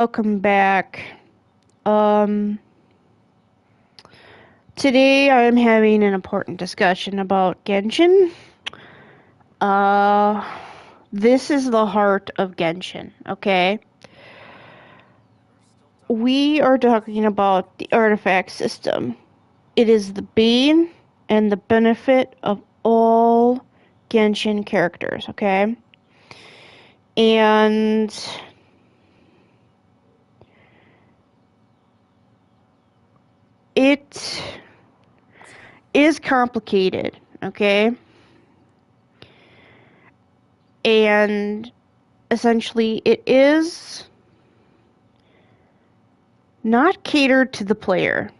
Welcome back. Um, Today I'm having an important discussion about Genshin. Uh, this is the heart of Genshin, okay? We are talking about the artifact system. It is the bane and the benefit of all Genshin characters, okay? And it is complicated, okay? And essentially, it is not catered to the player.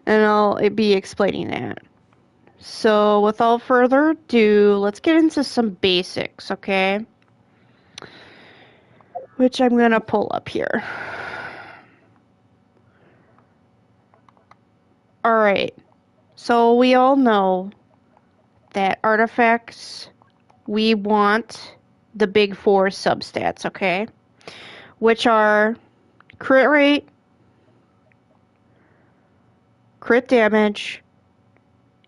And I'll be explaining that. So, without further ado, let's get into some basics, okay? Which I'm gonna pull up here. Alright, so we all know that artifacts, we want the big four substats, okay? Which are crit rate, crit damage,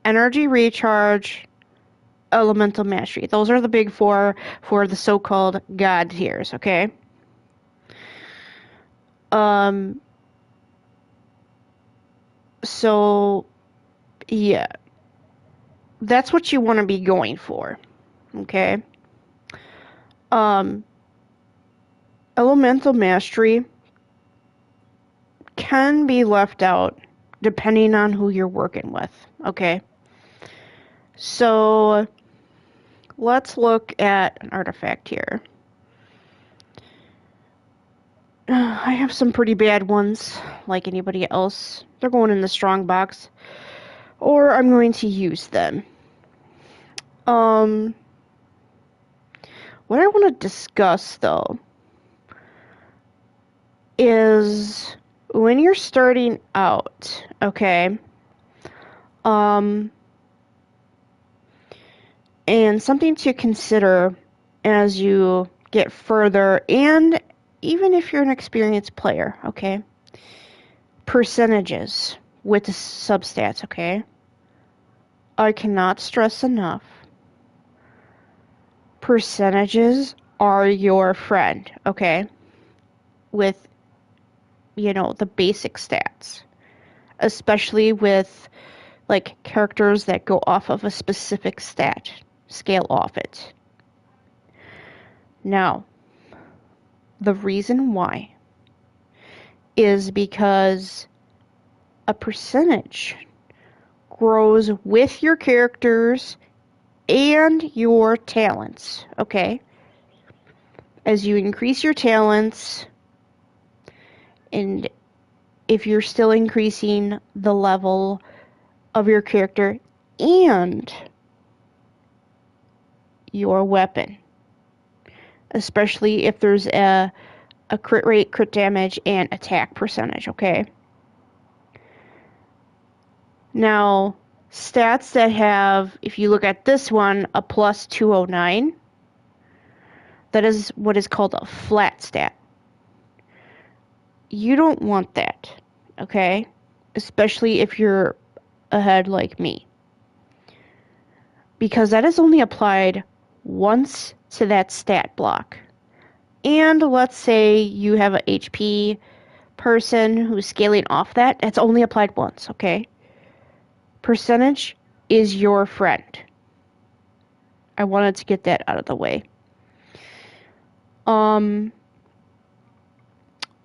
energy recharge, elemental mastery. Those are the big four for the so-called god tiers, okay? Um, so yeah, that's what you want to be going for, okay? Um, elemental mastery can be left out depending on who you're working with, okay? So let's look at an artifact here. I have some pretty bad ones, like anybody else. They're going in the strong box, or I'm going to use them. Um, what I want to discuss though is when you're starting out, okay? Um, and something to consider as you get further, and even if you're an experienced player, okay? Percentages with the substats, okay? I cannot stress enough. Percentages are your friend, okay? With, the basic stats. Especially with, like, characters that go off of a specific stat. Scale off it. Now, the reason why is because a percentage grows with your characters and your talents, okay? As you increase your talents, and if you're still increasing the level of your character and your weapon, especially if there's a crit rate, crit damage, and attack percentage, okay? Now, stats that have, if you look at this one, a plus 209, that is what is called a flat stat. You don't want that, okay? Especially if you're ahead like me. Because that is only applied once to that stat block. And let's say you have a HP person who's scaling off that, that's only applied once, okay? Percentage is your friend. I wanted to get that out of the way.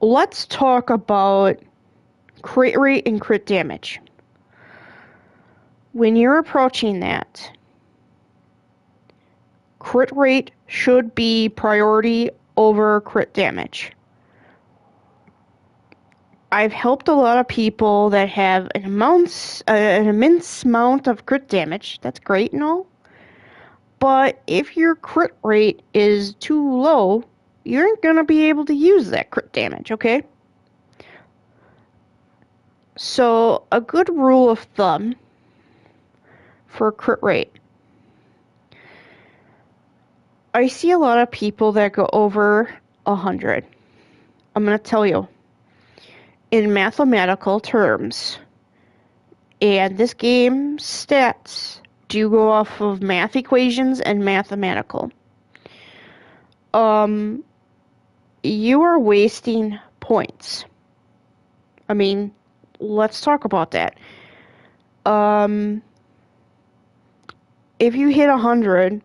Let's talk about crit rate and crit damage. When you're approaching that, crit rate should be priority over crit damage. I've helped a lot of people that have an immense amount of crit damage. That's great and all. But if your crit rate is too low, you're going to be able to use that crit damage, okay? So, a good rule of thumb for crit rate. I see a lot of people that go over 100. I'm going to tell you. In mathematical terms, and this game's stats do go off of math equations and mathematical. You are wasting points. I mean, let's talk about that. If you hit 100,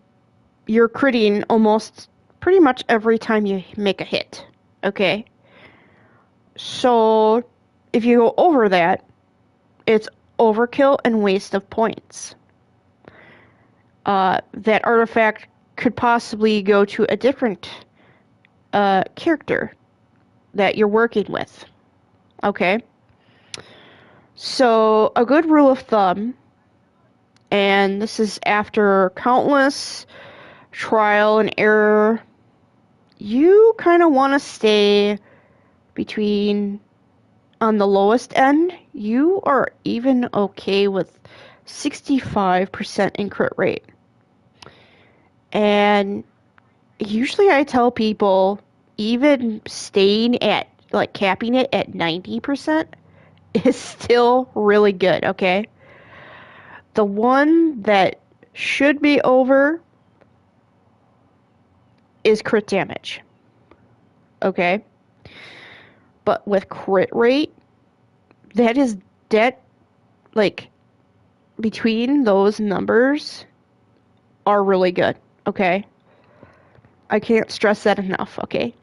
you're critting almost pretty much every time you make a hit. Okay? So, if you go over that, it's overkill and waste of points. That artifact could possibly go to a different character that you're working with. Okay? So, a good rule of thumb, and this is after countless trial and error, you kind of want to stay between, on the lowest end, you are even okay with 65% in crit rate. And usually I tell people, even staying at, like, capping it at 90% is still really good, okay? The one that should be over is crit damage, okay? But with crit rate, that, like, between those numbers are really good, okay? I can't stress that enough, okay?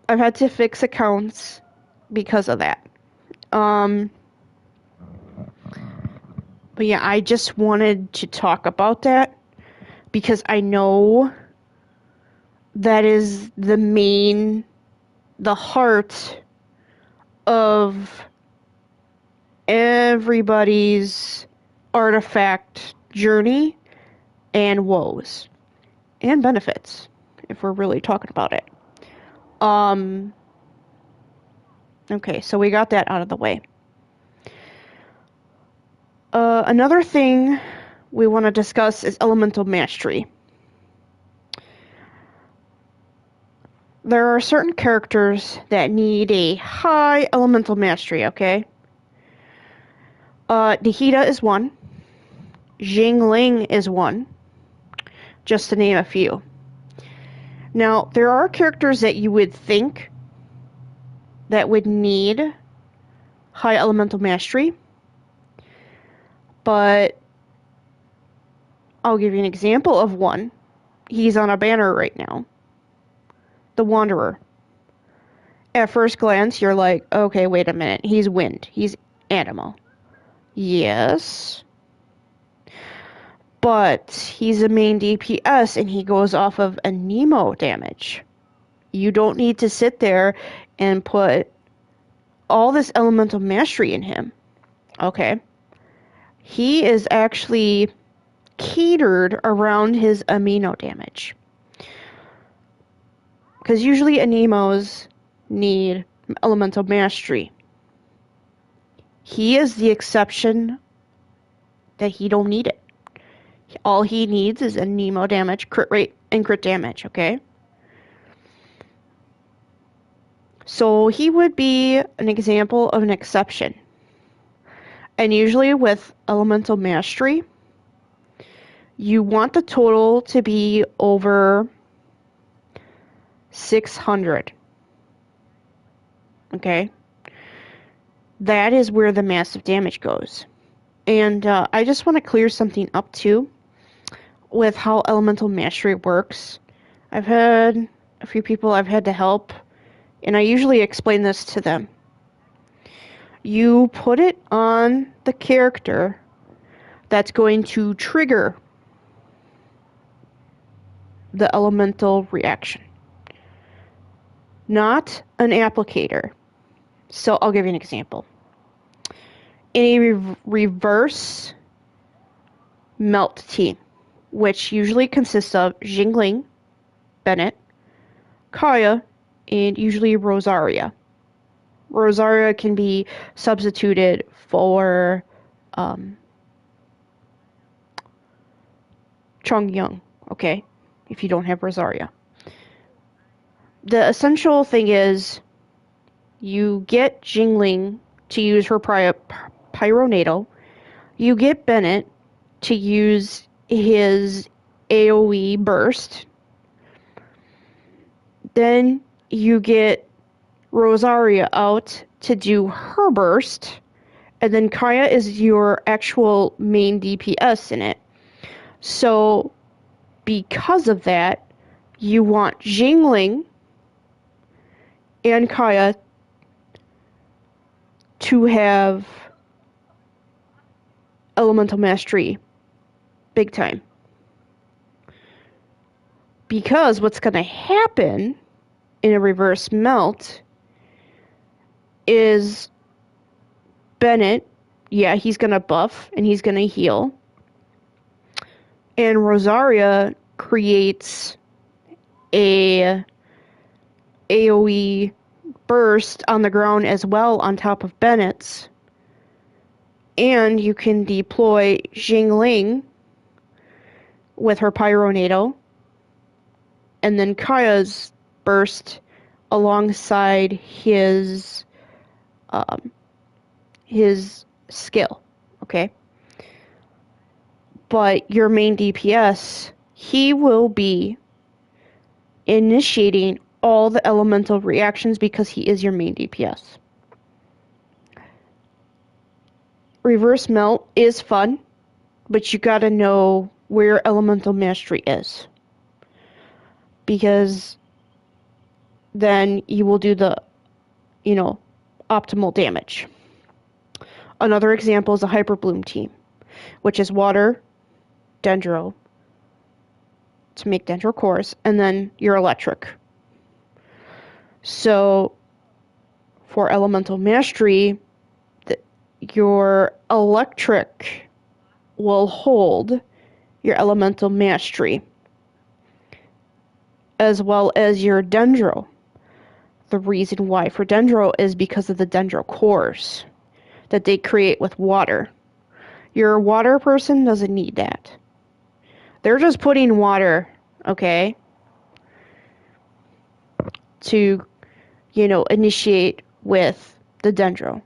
I've had to fix accounts because of that. But yeah, I just wanted to talk about that because I know that is the heart of everybody's artifact journey and woes and benefits, if we're really talking about it. Okay, so we got that out of the way. Another thing we want to discuss is elemental mastery. There are certain characters that need a high elemental mastery, okay? Nihida is one. Jingling is one. Just to name a few. Now, there are characters that you would think that would need high elemental mastery, but I'll give you an example of one. He's on a banner right now. The Wanderer. At first glance, you're like, okay, wait a minute. He's wind. He's animal. Yes. But he's a main DPS and he goes off of a Nemo damage. You don't need to sit there and put all this elemental mastery in him. Okay. He is actually catered around his amino damage. Because usually Anemos need elemental mastery. He is the exception that he don't need it. All he needs is Anemo damage, crit rate, and crit damage, okay? So he would be an example of an exception. And usually with elemental mastery, you want the total to be over 600. Okay? That is where the massive damage goes. And I just want to clear something up too with how elemental mastery works. I've had a few people I've had to help, and I usually explain this to them. You put it on the character that's going to trigger the elemental reaction, not an applicator. So I'll give you an example. In a reverse melt team, which usually consists of Jingling, Bennett, Kaya, and usually Rosaria. Rosaria can be substituted for Chung Young, okay, if you don't have Rosaria. The essential thing is you get Jingling to use her Pyronado. You get Bennett to use his AoE burst. Then you get Rosaria out to do her burst. And then Kaya is your actual main DPS in it. So, because of that, you want Jingling and Kaya to have elemental mastery big time. Because what's going to happen in a reverse melt is Bennett, yeah, he's going to buff and he's going to heal. And Rosaria creates a AoE burst on the ground as well on top of Bennett's. And you can deploy Jingling with her Pyronado. And then Kaya's burst alongside his skill. Okay? But your main DPS, he will be initiating all the elemental reactions because he is your main DPS. Reverse Melt is fun, but you gotta know where elemental mastery is. Because then you will do the, optimal damage. Another example is a Hyper Bloom team, which is water, Dendro, to make Dendro cores, and then your electric. So, for elemental mastery, your electric will hold your elemental mastery, as well as your Dendro. The reason why for Dendro is because of the Dendro cores that they create with water. Your water person doesn't need that. They're just putting water, okay, to, initiate with the Dendro.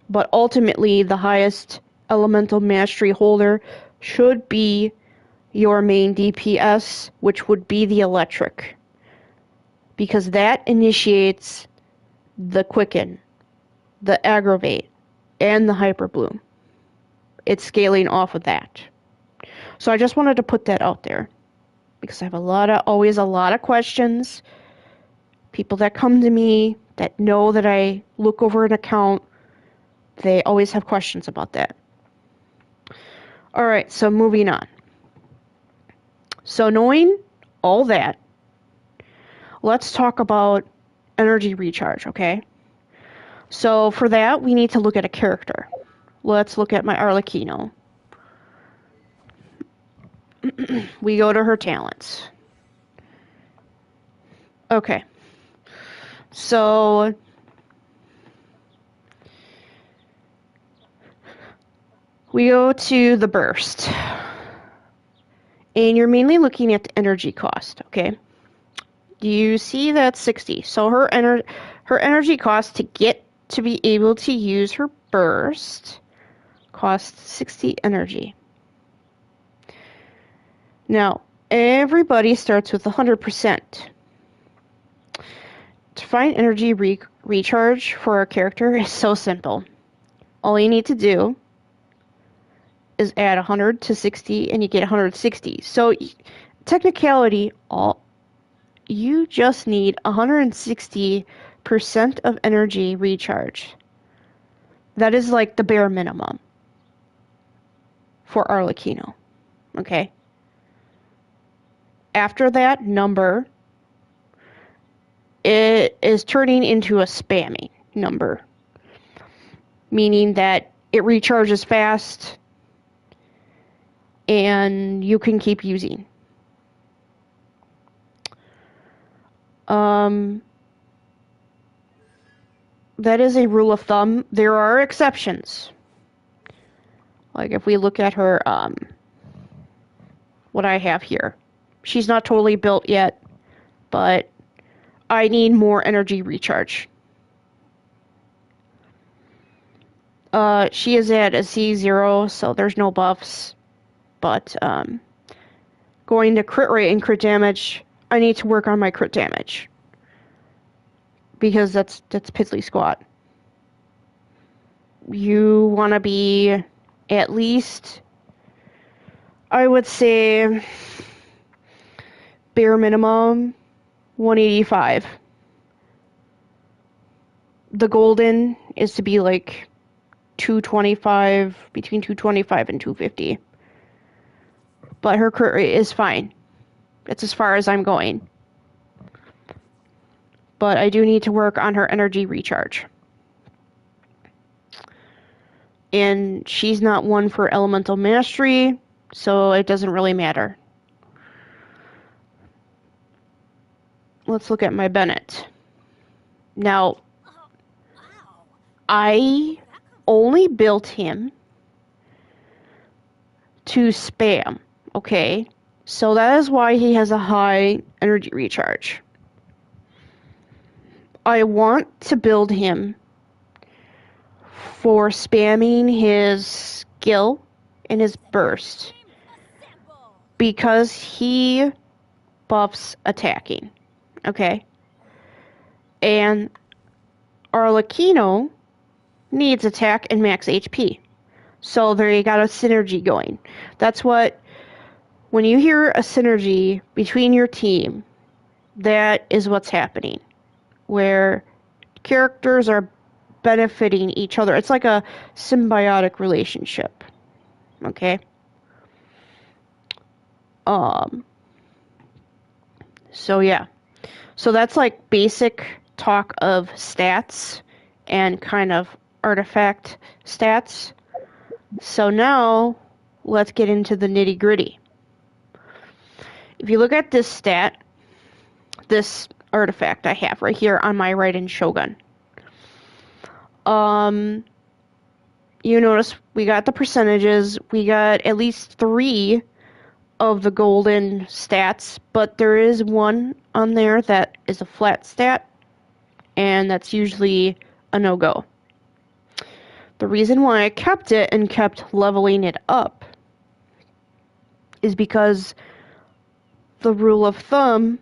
But ultimately, the highest elemental mastery holder should be your main DPS, which would be the electric. Because that initiates the Quicken, the Aggravate, and the Hyper Bloom. It's scaling off of that. So I just wanted to put that out there. Because I have always a lot of questions. People that come to me that know that I look over an account, they always have questions about that. Alright, so moving on. So knowing all that, let's talk about energy recharge, okay? So for that, we need to look at a character. Let's look at my Arlecchino. We go to her talents. Okay. So we go to the burst. And you're mainly looking at the energy cost, okay? You see that's 60. So her energy cost to be able to use her burst costs 60 energy. Now, everybody starts with 100%. To find energy recharge for a character is so simple. All you need to do is add 100 to 60 and you get 160. So, technicality, you just need 160% of energy recharge. That is like the bare minimum for Arlecchino. Okay? After that number, it is turning into a spamming number. Meaning that it recharges fast and you can keep using. That is a rule of thumb. There are exceptions. Like if we look at her, what I have here. She's not totally built yet, but I need more energy recharge. She is at a C0, so there's no buffs. But going to crit rate and crit damage, I need to work on my crit damage. Because that's piddly squat. You want to be at least, I would say, bare minimum 185. The golden is to be like 225, between 225 and 250. But her crit rate is fine. That's as far as I'm going. But I do need to work on her energy recharge. And she's not one for elemental mastery, so it doesn't really matter. Let's look at my Bennett. Now, I only built him to spam, okay? So that is why he has a high energy recharge. I want to build him for spamming his skill and his burst because he buffs attacking, okay? And Arlecchino needs attack and max HP. So there you got a synergy going. That's what, when you hear a synergy between your team, that is what's happening. Where characters are benefiting each other. It's like a symbiotic relationship. Okay? So yeah. So that's like basic talk of stats and kind of artifact stats. So now let's get into the nitty-gritty. If you look at this stat, this artifact I have right here on my Raiden Shogun. You notice we got the percentages. We got at least 3 of the golden stats, but there is one on there that is a flat stat, and that's usually a no-go. The reason why I kept it and kept leveling it up is because the rule of thumb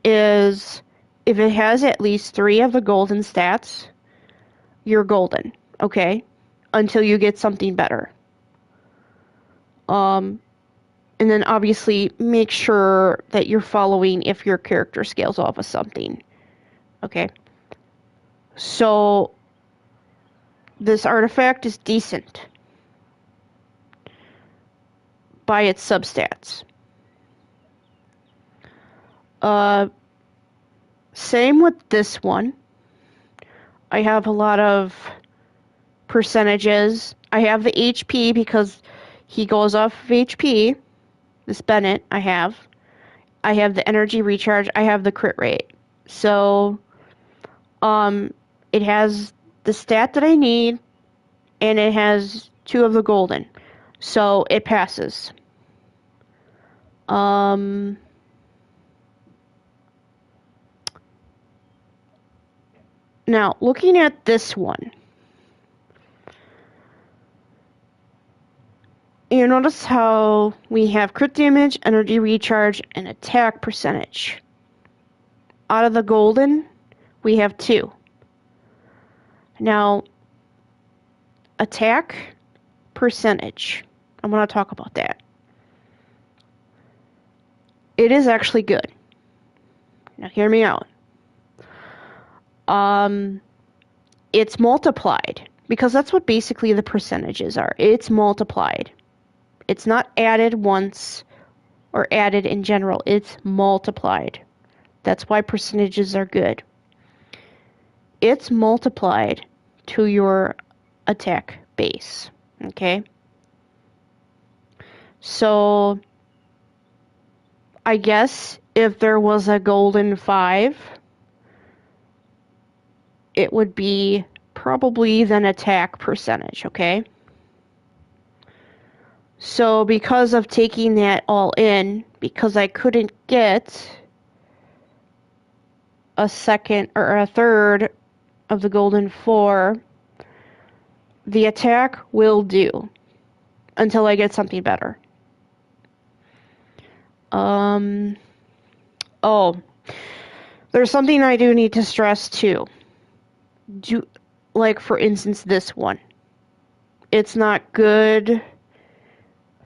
is if it has at least 3 of the golden stats, you're golden, okay? Until you get something better. And then obviously make sure that you're following if your character scales off of something, okay? So this artifact is decent by its substats. Same with this one. I have a lot of percentages. I have the HP because he goes off of HP. This Bennett I have. I have the energy recharge. I have the crit rate. So, it has the stat that I need, and it has 2 of the golden. So it passes. Now, looking at this one, you notice how we have crit damage, energy recharge, and attack percentage. Out of the golden, we have 2. Now, attack percentage. I'm going to talk about that. It is actually good. Now, hear me out. It's multiplied, because that's what basically the percentages are. It's multiplied. It's not added once or added in general. It's multiplied. That's why percentages are good. It's multiplied to your attack base. Okay? So, I guess if there was a golden 5, it would be probably then attack percentage, okay? So because of taking that all in, because I couldn't get a second or a third of the golden 4, the attack will do until I get something better. Oh, there's something I do need to stress too. Like for instance this one. It's not good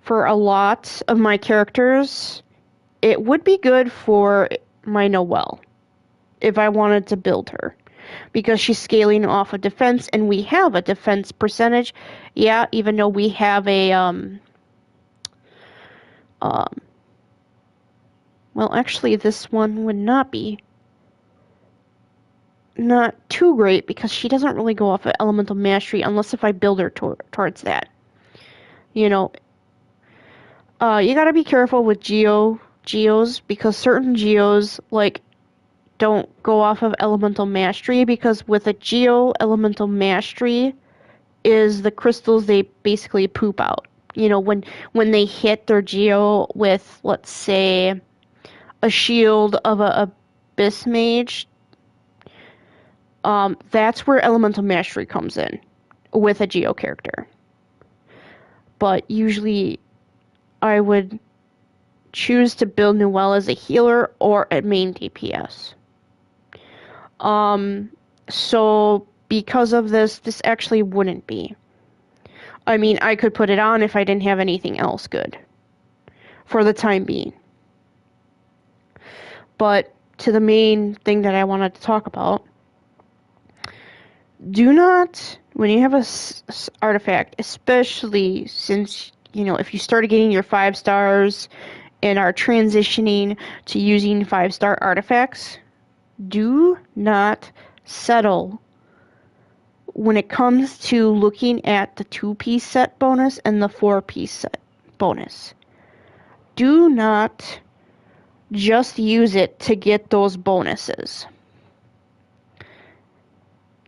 for a lot of my characters. It would be good for my Noelle if I wanted to build her, because she's scaling off of defense, and we have a defense percentage. Yeah, even though we have a well, actually this one would not too great, because she doesn't really go off of elemental mastery unless if I build her towards that. You know, you gotta be careful with geos, because certain geos like don't go off of elemental mastery, because with a geo, elemental mastery is the crystals they basically poop out. You know, when they hit their geo with, let's say, a shield of a abyss mage, that's where elemental mastery comes in with a geo character. But usually I would choose to build Noelle as a healer or a main DPS. So because of this actually wouldn't be. I mean, I could put it on if I didn't have anything else good for the time being. But to the main thing that I wanted to talk about, do not, when you have a artifact, especially since, you know, if you started getting your 5 stars and are transitioning to using 5-star artifacts, do not settle when it comes to looking at the 2-piece set bonus and the 4-piece set bonus. Do not just use it to get those bonuses.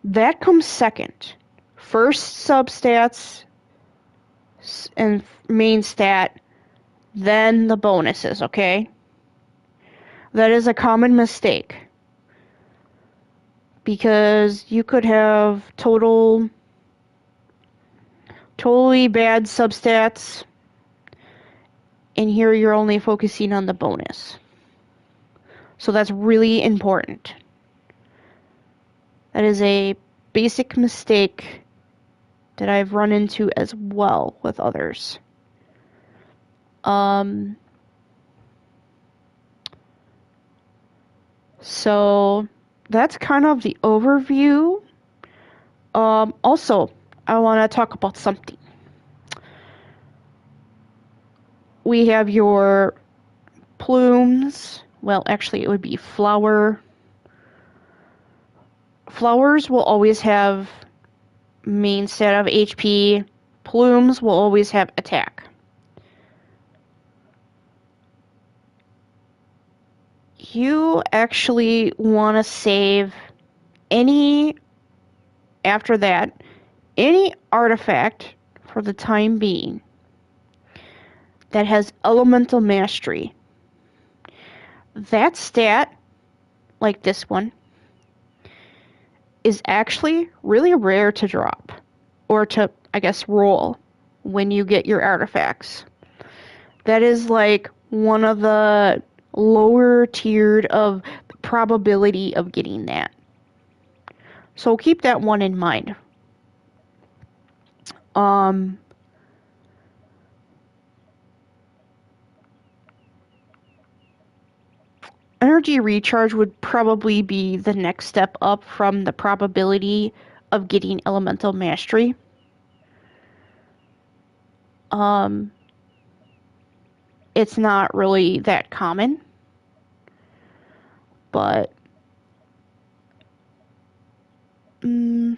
That comes second. First substats and main stat, then the bonuses, okay? That is a common mistake, because you could have totally bad substats, and here you're only focusing on the bonus. So that's really important. That is a basic mistake that I've run into as well with others. So that's kind of the overview. Also, I want to talk about something. We have your plumes. Well, actually, it would be flower. Flowers will always have main stat of HP. Plumes will always have attack. You actually want to save after that, any artifact for the time being that has elemental mastery. That stat, like this one, is actually really rare to drop, or to, I guess, roll when you get your artifacts. That is like one of the lower tiered of probability of getting that. So keep that one in mind. Energy recharge would probably be the next step up from the probability of getting elemental mastery. It's not really that common, but I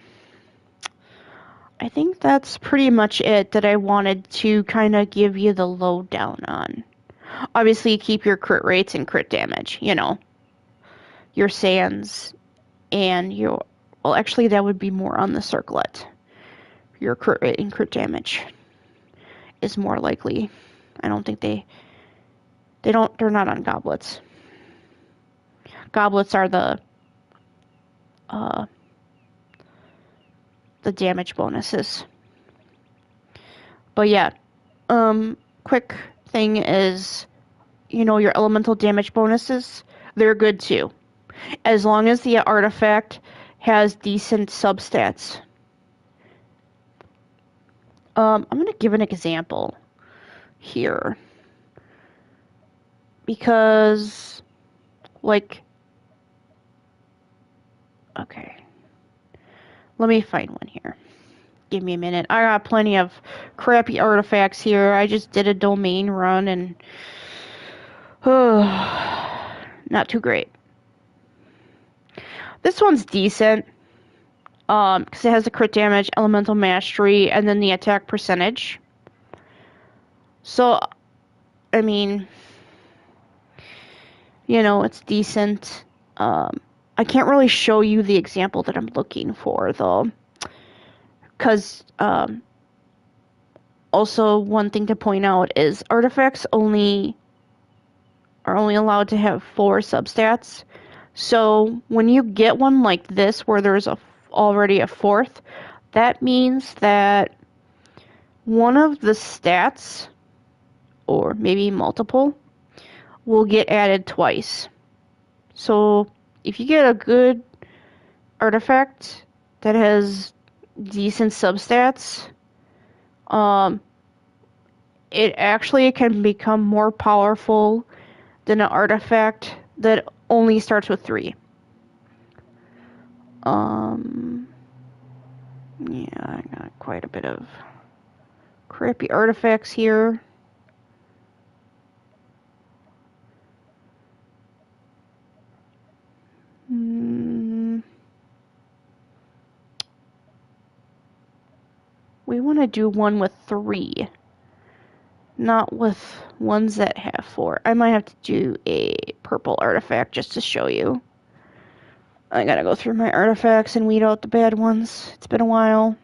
think that's pretty much it that I wanted to kind of give you the lowdown on. Obviously, keep your crit rates and crit damage, you know. Your sands and your... Well, actually, that would be more on the circlet. Your crit rate and crit damage is more likely. I don't think they're not on goblets. Goblets are the uh, the damage bonuses. But yeah, quick thing is, your elemental damage bonuses, they're good too. As long as the artifact has decent substats. I'm going to give an example here. Because, like, okay. Let me find one here. Give me a minute. I got plenty of crappy artifacts here. I just did a domain run and not too great. This one's decent. Because it has the crit damage, elemental mastery, and then the attack percentage. So, I mean, it's decent. I can't really show you the example that I'm looking for, though. Because, also, one thing to point out is artifacts are only allowed to have 4 substats. So when you get one like this where there's already a 4th, that means that one of the stats, or maybe multiple, will get added twice. So if you get a good artifact that has decent substats, it actually can become more powerful than an artifact that only starts with 3. Yeah, I got quite a bit of crappy artifacts here. We want to do one with 3, not with ones that have 4. I might have to do a purple artifact just to show you. I gotta go through my artifacts and weed out the bad ones. It's been a while.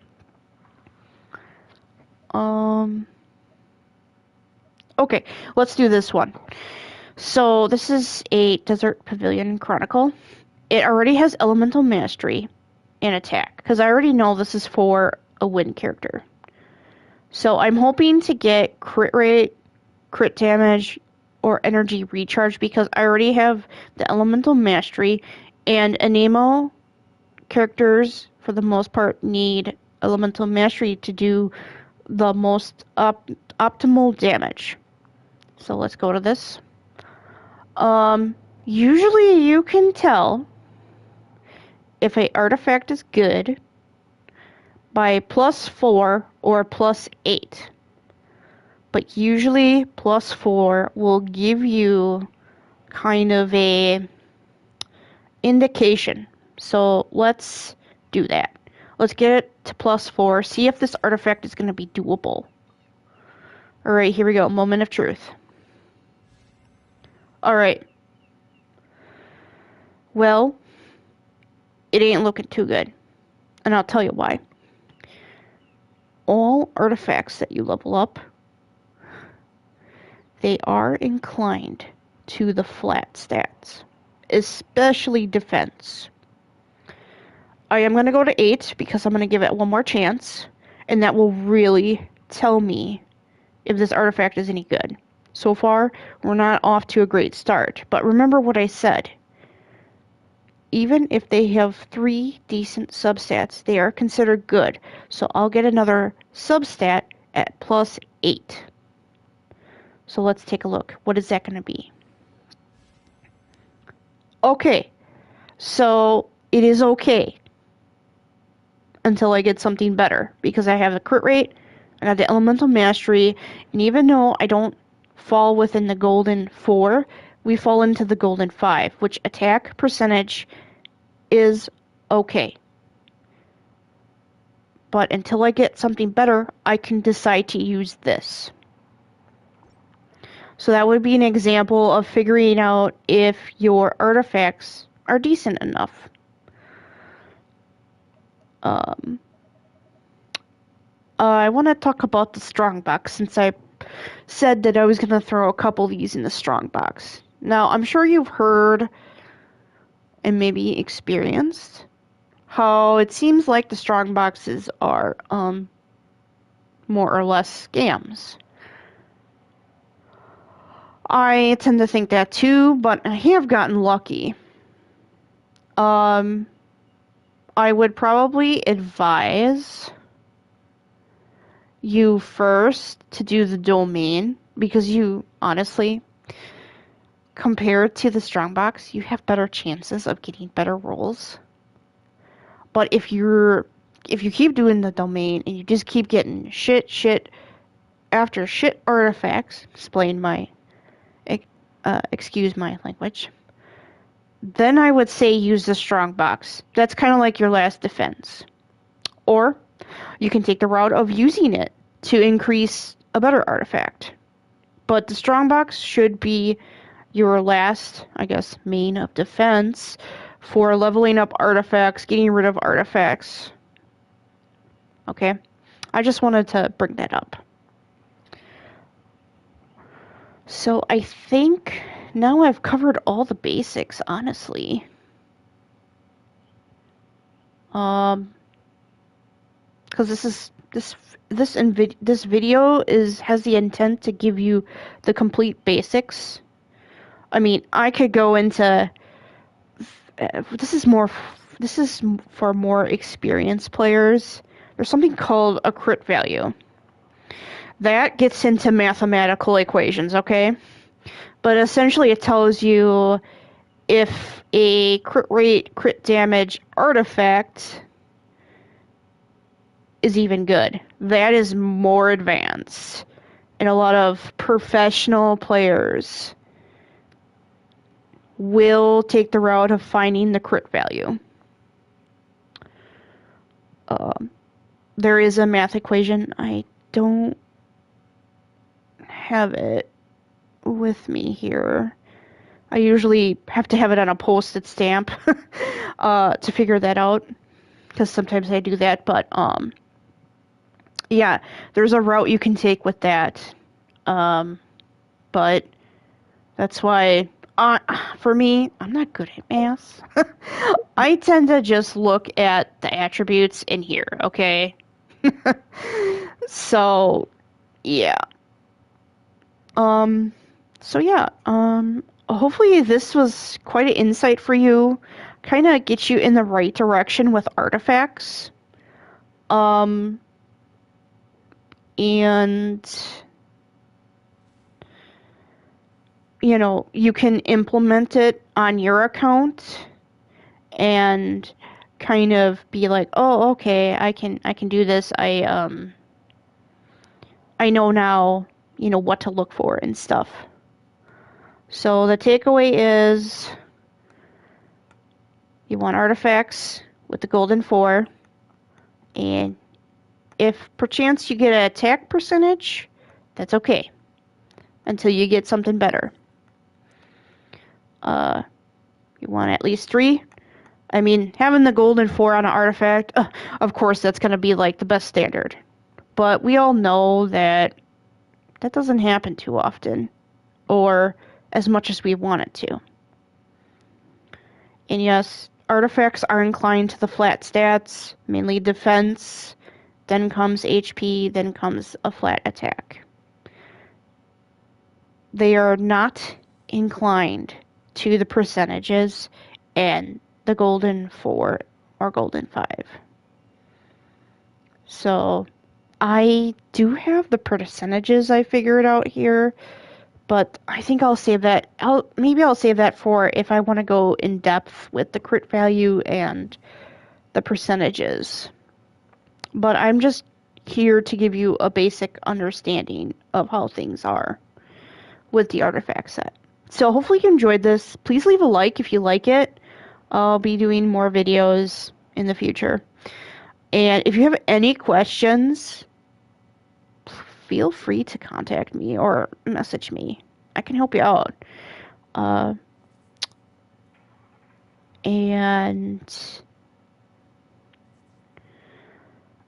Okay, let's do this one. So this is a Desert Pavilion Chronicle. It already has elemental mastery and attack, because I already know this is for a wind character. So I'm hoping to get crit rate, crit damage, or energy recharge, because I already have the elemental mastery, and Anemo characters, for the most part, need elemental mastery to do the most optimal damage. So let's go to this. Usually you can tell if an artifact is good by +4 or +8. But usually +4 will give you kind of a indication. So let's do that. Let's get it to +4, see if this artifact is going to be doable. Alright, here we go. Moment of truth. Alright. Well, it ain't looking too good. And I'll tell you why. All artifacts that you level up, they are inclined to the flat stats, especially defense. I am going to go to 8 because I'm going to give it one more chance, and that will really tell me if this artifact is any good. So far, we're not off to a great start, but remember what I said. Even if they have 3 decent substats, they are considered good. So I'll get another substat at +8. So let's take a look. What is that going to be? Okay, so it is okay until I get something better, because I have the crit rate, I got the elemental mastery, and even though I don't fall within the golden 4, we fall into the golden 5, which attack percentage is okay. But until I get something better, I can decide to use this. So that would be an example of figuring out if your artifacts are decent enough. I want to talk about the strongbox, since I said that I was going to throw a couple of these in the strongbox. Now, I'm sure you've heard and maybe experienced how it seems like the strong boxes are more or less scams. I tend to think that too, but I have gotten lucky. I would probably advise you first to do the domain because you honestly, compared to the strongbox, you have better chances of getting better rolls. But if you keep doing the domain and you just keep getting shit after shit artifacts, excuse my language, then I would say use the strongbox. That's kind of like your last defense. Or you can take the route of using it to increase a better artifact. But the strongbox should be your last, I guess, main of defense for leveling up artifacts, getting rid of artifacts. Okay? I just wanted to bring that up. So I think now I've covered all the basics, honestly. Because this video has the intent to give you the complete basics. I mean, I could go into this is for more experienced players. There's something called a crit value. That gets into mathematical equations, okay? But essentially it tells you if a crit rate, crit damage artifact is even good. That is more advanced. And a lot of professional players will take the route of finding the crit value. There is a math equation. I don't have it with me here. I usually have to have it on a post-it stamp to figure that out, because sometimes I do that, but yeah, there's a route you can take with that, but that's why for me, I'm not good at math. I tend to just look at the attributes in here, okay? So, yeah. Hopefully this was quite an insight for you. Kind of get you in the right direction with artifacts. And you know, you can implement it on your account and kind of be like, oh, okay, I can do this. I know now, you know, what to look for and stuff. So the takeaway is you want artifacts with the golden 4, and if perchance you get an attack percentage, that's okay until you get something better. You want at least 3. I mean, having the golden 4 on an artifact, of course, that's going to be like the best standard. But we all know that doesn't happen too often, or as much as we want it to. And yes, artifacts are inclined to the flat stats, mainly defense, then comes HP, then comes a flat attack. They are not inclined to the percentages and the golden 4 or golden 5. So I do have the percentages I figured out here, but I think I'll save that. Maybe I'll save that for if I want to go in depth with the crit value and the percentages. But I'm just here to give you a basic understanding of how things are with the artifact set. So hopefully you enjoyed this. Please leave a like if you like it. I'll be doing more videos in the future. And if you have any questions, feel free to contact me or message me. I can help you out. And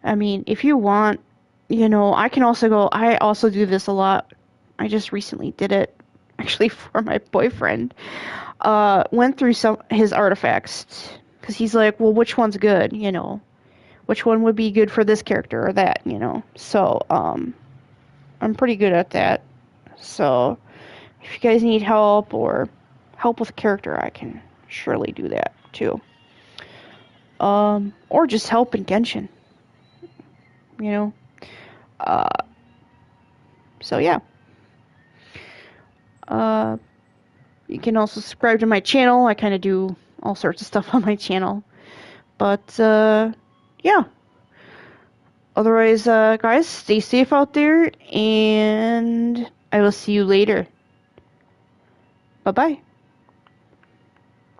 I mean, if you want, you know, I also do this a lot. I just recently did it, actually, for my boyfriend. Went through his artifacts, Because he's like, well, which one's good, which one would be good for this character or that, So, I'm pretty good at that. So, if you guys need help or help with a character, I can surely do that too. Or just help in Genshin, you know. Uh, so yeah. Uh, you can also subscribe to my channel. I kind of do all sorts of stuff on my channel. But yeah. Otherwise, guys, stay safe out there, and I will see you later. Bye bye.